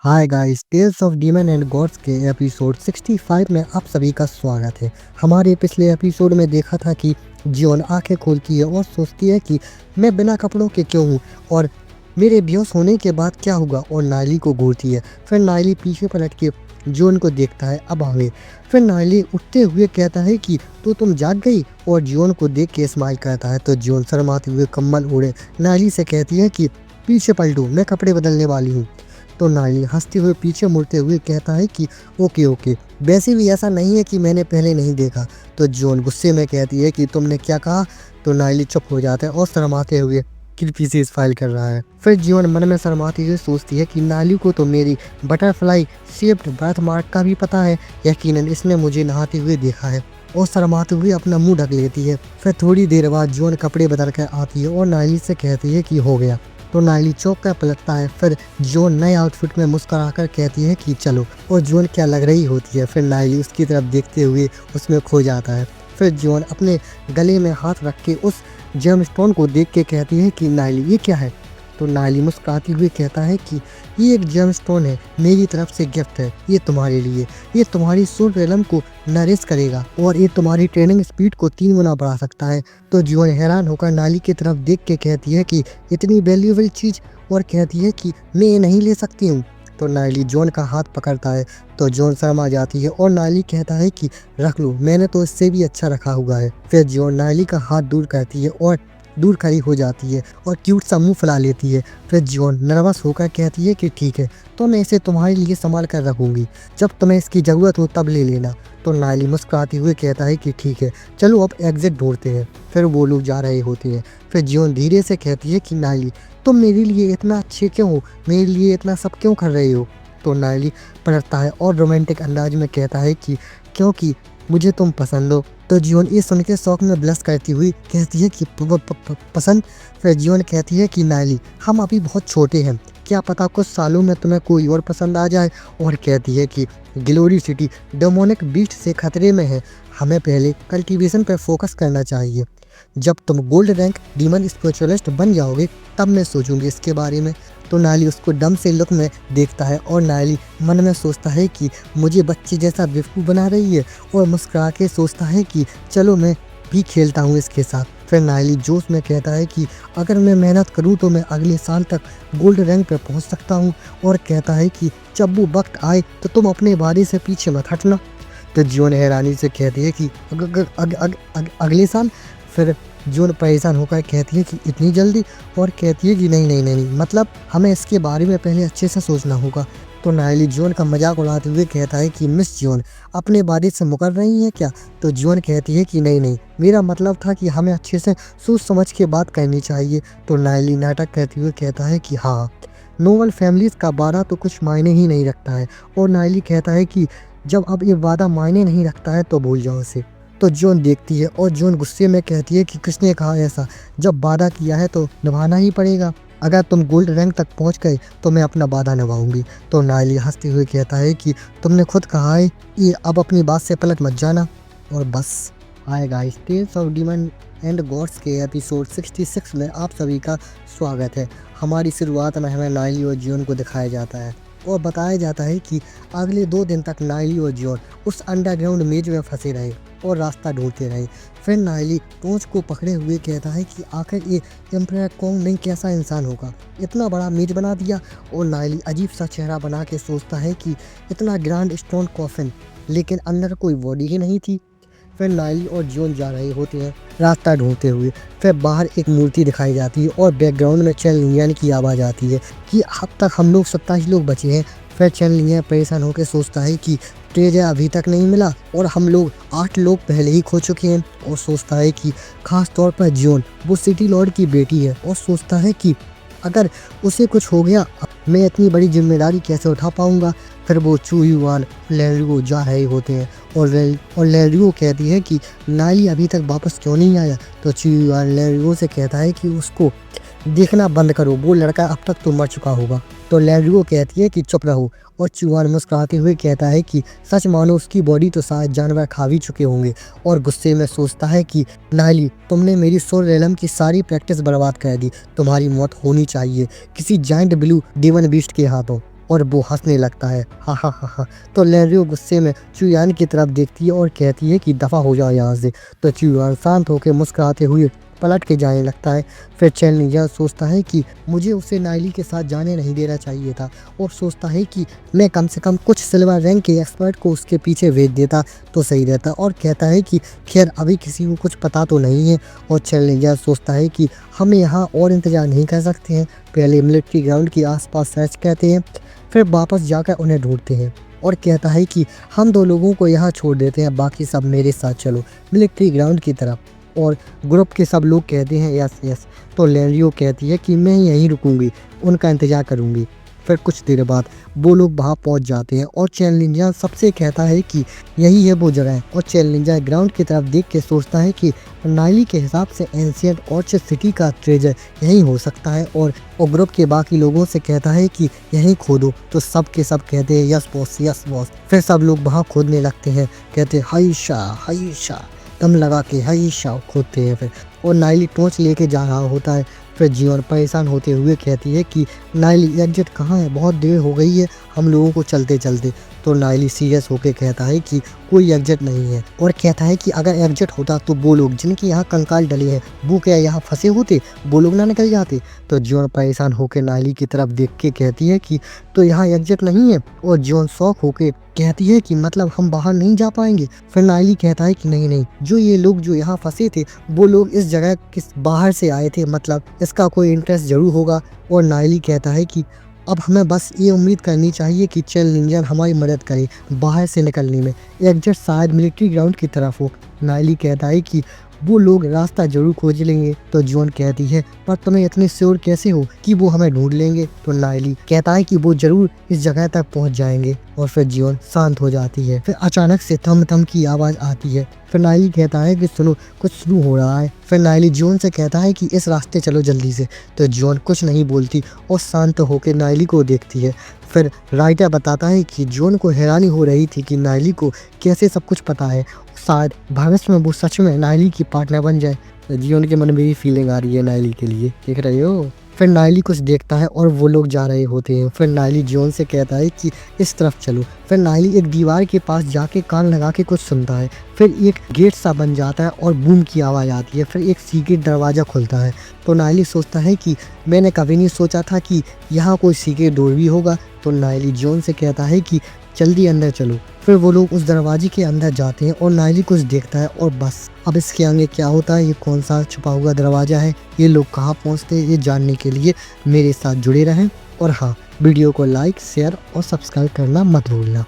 Hi guys, tales of demon and gods के episode 65 में आप सभी का स्वागत है। हमारे पिछले एपिसोड में देखा था कि जियोन आंखें खोलती है और सोचती है कि मैं बिना कपड़ों के क्यों हूँ और मेरे बेहोश होने के बाद क्या होगा, और नायली को घूरती है। फिर नायली पीछे पलट के जियोन को देखता है, अब आगे। फिर नायली उठते हुए कहता है कि तो तुम जाग गई, और जियोन को देख के स्माइल करता है। तो जियोन शर्माते हुए कम्बल ओढ़े नायली से कहती है कि पीछे पलटो, मैं कपड़े बदलने वाली हूँ। तो नायली हंसते हुए पीछे मुड़ते हुए कहता है कि ओके ओके, वैसे भी ऐसा नहीं है कि मैंने पहले नहीं देखा। तो जॉन गुस्से में कहती है कि तुमने क्या कहा। तो नायली चुप हो जाता है और शर्माते हुए खिड़की से स्माइल कर रहा है। फिर जीवन मन में शर्माती हुई सोचती है कि नायली को तो मेरी बटरफ्लाई शेप्ड बर्थ मार्क का भी पता है, यकीनन इसने मुझे नहाते हुए देखा है, और शर्माते हुए अपना मुंह ढक लेती है। फिर थोड़ी देर बाद जॉन कपड़े बदल कर आती है और नायली से कहती है कि हो गया। तो नायली चौंक कर पलटता है। फिर जॉन नए आउटफिट में मुस्कुराकर कहती है कि चलो, और जॉन क्या लग रही होती है। फिर नायली उसकी तरफ देखते हुए उसमें खो जाता है। फिर जॉन अपने गले में हाथ रख के उस जेमस्टोन को देख के कहती है कि नायली ये क्या है। तो नायली मुस्कुराते हुए कहता है कि ये एक जेमस्टोन है, मेरी तरफ से गिफ्ट है, ये तुम्हारे लिए। ये तुम्हारी सोल रेलम को नरिश करेगा और ये तुम्हारी ट्रेनिंग स्पीड को 3 गुना बढ़ा सकता है। तो जियोन हैरान होकर नायली की तरफ देख के कहती है कि इतनी वैल्यूएबल चीज़, और कहती है कि मैं ये नहीं ले सकती हूँ। तो नायली जॉन का हाथ पकड़ता है। तो जॉन शर्मा जाती है और नायली कहता है कि रख लो, मैंने तो इससे भी अच्छा रखा हुआ है। फिर जॉन नायली का हाथ दूर करती है और दूर खड़ी हो जाती है और क्यूट सा मुंह फुला लेती है। फिर जॉन नर्वस होकर कहती है कि ठीक है, तो मैं इसे तुम्हारे लिए संभाल कर रखूंगी, जब तुम्हें इसकी ज़रूरत हो तब ले लेना। तो नायली मुस्कुराते हुए कहता है कि ठीक है, चलो अब एग्जिट ढूंढते हैं। फिर वो लोग जा रहे होते हैं। फिर जॉन धीरे से कहती है कि नायली, तुम मेरे लिए इतना अच्छे क्यों हो, मेरे लिए इतना सब क्यों कर रहे हो। तो नायली पलटता है और रोमांटिक अंदाज में कहता है कि क्योंकि मुझे तुम पसंद हो। तो जियोन ये सुन के शौक में ब्लश करती हुई कहती है कि पसंद। फिर जियोन कहती है कि नायली, हम अभी बहुत छोटे हैं, क्या पता कुछ सालों में तुम्हें कोई और पसंद आ जाए। और कहती है कि ग्लोरी सिटी डेमोनिक बीस्ट से खतरे में है, हमें पहले कल्टीवेशन पर फोकस करना चाहिए। जब तुम गोल्ड रैंक डीमन स्पिरिचुअलिस्ट बन जाओगे तब मैं सोचूंगी इसके बारे में। तो नायली उसको डम से लुक में देखता है और नायली मन में सोचता है कि मुझे बच्चे जैसा बेवकूफ़ बना रही है, और मुस्कुरा के सोचता है कि चलो मैं भी खेलता हूँ इसके साथ। फिर नायली जोश में कहता है कि अगर मैं मेहनत करूँ तो मैं अगले साल तक गोल्ड रैंक पर पहुँच सकता हूँ, और कहता है कि जब वो वक्त आए तो तुम अपने वादे से पीछे मत हटना। तो जियोन हैरानी से कहती है कि अगले साल। फिर जियोन परेशान होकर कहती है कि इतनी जल्दी, और कहती है कि नहीं नहीं नहीं नहीं, मतलब हमें इसके बारे में पहले अच्छे से सोचना होगा। तो नायली जियोन का मजाक उड़ाते हुए कहता है कि मिस जियोन, अपने वादे से मुकर रही हैं क्या। तो जियोन कहती है कि नहीं नहीं, मेरा मतलब था कि हमें अच्छे से सोच समझ के बात करनी चाहिए। तो नायली नाटक करते हुए कहता है कि हाँ, नोबल फैमिलीज का वादा तो कुछ मायने ही नहीं रखता है। और नायली कहता है कि जब अब ये वादा मायने नहीं रखता है तो भूल जाओ इसे। तो जॉन देखती है और जॉन गुस्से में कहती है कि किसने कहा ऐसा, जब वादा किया है तो निभाना ही पड़ेगा। अगर तुम गोल्ड रैंक तक पहुंच गए तो मैं अपना वादा निभाऊंगी। तो नायली हंसते हुए कहता है कि तुमने खुद कहा है, ये अब अपनी बात से पलट मत जाना। और बस। Hi guys, tales of demon and gods के एपिसोड 66 में आप सभी का स्वागत है। हमारी शुरुआत में हमें नायली और जियोन को दिखाया जाता है और बताया जाता है कि अगले 2 दिन तक नायली और जियोन उस अंडरग्राउंड मेज में फंसे रहे और रास्ता ढूंढते रहे। फिर नायली टोच को पकड़े हुए कहता है कि आखिर ये एम्परर कॉन्ग नहीं कैसा इंसान होगा, इतना बड़ा मेज बना दिया। और नायली अजीब सा चेहरा बना के सोचता है कि इतना ग्रैंड स्टोन कॉफिन, लेकिन अंदर कोई बॉडी ही नहीं थी। फिर नायली और जियोन जा रहे होते हैं रास्ता ढूंढते हुए। फिर बाहर एक मूर्ति दिखाई जाती है और बैकग्राउंड में चैन लिंगियन की आवाज़ आती है कि अब तक हम लोग 27 लोग बचे हैं। फिर चैन लिंगियन परेशान होकर सोचता है कि ट्रेजर अभी तक नहीं मिला और हम लोग 8 लोग पहले ही खो चुके हैं। और सोचता है कि खास तौर पर जियोन, वो सिटी लॉर्ड की बेटी है, और सोचता है कि अगर उसे कुछ हो गया मैं इतनी बड़ी जिम्मेदारी कैसे उठा पाऊंगा। फिर वो चू युआन लैरियो जा रहे होते हैं और लैरियो कहती है कि नायली अभी तक वापस क्यों नहीं आया। तो चू युआन लैरियो से कहता है कि उसको देखना बंद करो, वो लड़का अब तक तो मर चुका होगा। तो लैरियो कहती है कि चुप रहो, और चूआन मुस्कुराते हुए कहता है कि सच मानो उसकी बॉडी तो शायद जानवर खा भी चुके होंगे। और गुस्से में सोचता है कि नायली, तुमने मेरी सोल रेलम की सारी प्रैक्टिस बर्बाद कर दी, तुम्हारी मौत होनी चाहिए किसी जाइंट ब्लू डेमन बीस्ट के हाथों। और वो हंसने लगता है, हा हा हा हा। तो लैरियो गुस्से में चुयान की तरफ देखती है और कहती है कि दफ़ा हो जाओ यहाँ से। तो चुयान शांत होकर मुस्कुराते हुए पलट के जाने लगता है। फिर चैनलिंग यह सोचता है कि मुझे उसे नाइली के साथ जाने नहीं देना चाहिए था, और सोचता है कि मैं कम से कम कुछ सिल्वर रैंक के एक्सपर्ट को उसके पीछे भेज देता तो सही रहता, और कहता है कि खैर अभी किसी को कुछ पता तो नहीं है। और चैनलिंग यह सोचता है कि हम यहाँ और इंतज़ार नहीं कर सकते हैं, पहले मिलिट्री ग्राउंड के आसपास सर्च करते हैं, फिर वापस जाकर उन्हें ढूंढते हैं। और कहता है कि हम 2 लोगों को यहाँ छोड़ देते हैं, बाकी सब मेरे साथ चलो मिलिट्री ग्राउंड की तरफ। और ग्रुप के सब लोग कहते हैं यस यस। तो लैरियो कहती है कि मैं यहीं रुकूंगी, उनका इंतज़ार करूंगी। फिर कुछ देर बाद वो लोग वहाँ पहुँच जाते हैं और चैनलिंजा सबसे कहता है कि यही है वो जगह। और चैनलिंजा ग्राउंड की तरफ देख के सोचता है कि नाइली के हिसाब से एंशिएंट ऑर्चर्ड सिटी का ट्रेजर यहीं हो सकता है, और ग्रुप के बाकी लोगों से कहता है कि यहीं खोदो। तो सब के सब कहते हैं यस बॉस यस बॉस। फिर सब लोग वहाँ खोदने लगते हैं, कहते हई शाह दम लगा के हईशा खोदते हैं। फिर और नाइली टॉर्च लेके जा रहा होता है। फिर जियोन परेशान होते हुए कहती है कि नाइली एग्जिट कहाँ है, बहुत देर हो गई है हम लोगों को चलते चलते। तो नाइली सीरियस होकर कहता है कि कोई एग्जिट नहीं है, और कहता है कि अगर एग्जिट होता तो वो लोग जिनके यहाँ कंकाल डले हैं वो क्या यहाँ फंसे होते, वो लोग ना निकल जाते। तो जियोन परेशान होकर नाइली की तरफ देख के कहती है कि तो यहाँ एग्जिट नहीं है। और जियोन शॉक होकर कहती है कि मतलब हम बाहर नहीं जा पाएंगे। फिर नाइली कहता है कि नहीं, जो ये लोग जो यहाँ फंसे थे वो लोग इस जगह किस बाहर से आए थे, मतलब इसका कोई इंटरेस्ट जरूर होगा। और नाइली कहता है कि अब हमें बस ये उम्मीद करनी चाहिए कि चैनलिंजर हमारी मदद करे बाहर से निकलने में, एग्जिट शायद मिलिट्री ग्राउंड की तरफ हो। नाइली कहता है कि वो लोग रास्ता जरूर खोज लेंगे। तो जियोन कहती है पर तुम्हें इतने श्योर कैसे हो कि वो हमें ढूंढ लेंगे। तो नाइली कहता है कि वो जरूर इस जगह तक पहुंच जाएंगे। और फिर जियोन शांत हो जाती है। फिर अचानक से थम थम की आवाज़ आती है। फिर नाइली कहता है कि सुनो कुछ शुरू हो रहा है। फिर नाइली जियोन से कहता है कि इस रास्ते चलो जल्दी से। तो जियोन कुछ नहीं बोलती और शांत होकर नाइली को देखती है। फिर राइटर बताता है कि जियोन को हैरानी हो रही थी कि नाइली को कैसे सब कुछ पता है, शायद भविष्य में वो सच में नाइली की पार्टनर बन जाए। जियोन के मन में भी फीलिंग आ रही है नाइली के लिए, देख रहे हो। फिर नाइली कुछ देखता है और वो लोग जा रहे होते हैं। फिर नाइली जियोन से कहता है कि इस तरफ चलो। फिर नाइली एक दीवार के पास जाके कान लगा के कुछ सुनता है। फिर एक गेट सा बन जाता है और बूम की आवाज़ आती है। फिर एक सीक्रेट दरवाज़ा खुलता है। तो नाइली सोचता है कि मैंने कभी नहीं सोचा था कि यहाँ कोई सीक्रेट डोर भी होगा। तो नाइली जियोन से कहता है कि जल्दी अंदर चलो। फिर वो लोग उस दरवाजे के अंदर जाते हैं और नाइली कुछ देखता है और बस। अब इसके आगे क्या होता है, ये कौन सा छुपा हुआ दरवाज़ा है, ये लोग कहाँ पहुँचते हैं, ये जानने के लिए मेरे साथ जुड़े रहें। और हाँ, वीडियो को लाइक शेयर और सब्सक्राइब करना मत भूलना।